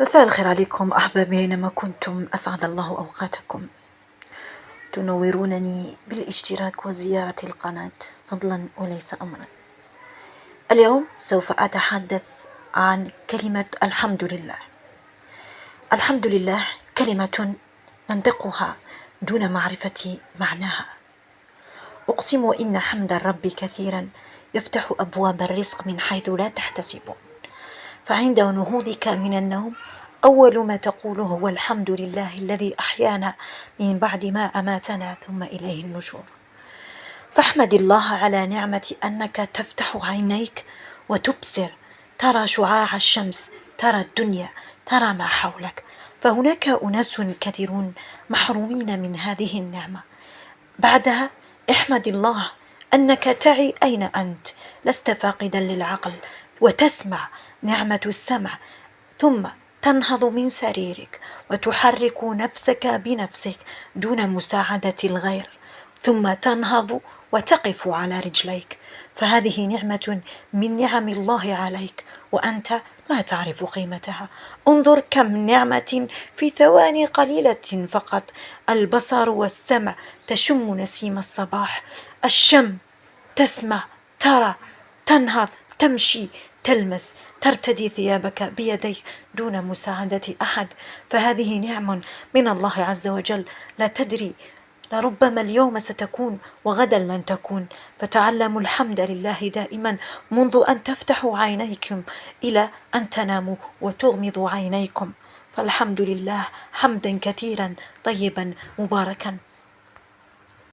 مساء الخير عليكم أحبابي أينما كنتم، أسعد الله أوقاتكم. تنورونني بالاشتراك وزيارة القناة فضلا وليس أمرا. اليوم سوف أتحدث عن كلمة الحمد لله. الحمد لله كلمة ننطقها دون معرفة معناها. أقسم إن حمد الرب كثيرا يفتح أبواب الرزق من حيث لا تحتسبون. فعند نهوضك من النوم أول ما تقول هو الحمد لله الذي أحيانا من بعد ما أماتنا ثم إليه النشور. فاحمد الله على نعمة أنك تفتح عينيك وتبصر، ترى شعاع الشمس، ترى الدنيا، ترى ما حولك. فهناك أناس كثيرون محرومين من هذه النعمة. بعدها احمد الله أنك تعي أين أنت، لست فاقدا للعقل وتسمع، نعمة السمع. ثم تنهض من سريرك وتحرك نفسك بنفسك دون مساعدة الغير، ثم تنهض وتقف على رجليك. فهذه نعمة من نعم الله عليك وأنت لا تعرف قيمتها. انظر كم نعمة في ثواني قليلة فقط. البصر والسمع، تشم نسيم الصباح، الشم، تسمع، ترى، تنهض، تمشي، تلمس، ترتدي ثيابك بيديك دون مساعدة أحد. فهذه نعم من الله عز وجل، لا تدري، لربما اليوم ستكون وغدا لن تكون. فتعلموا الحمد لله دائما منذ أن تفتحوا عينيكم إلى أن تناموا وتغمضوا عينيكم. فالحمد لله حمدا كثيرا طيبا مباركا.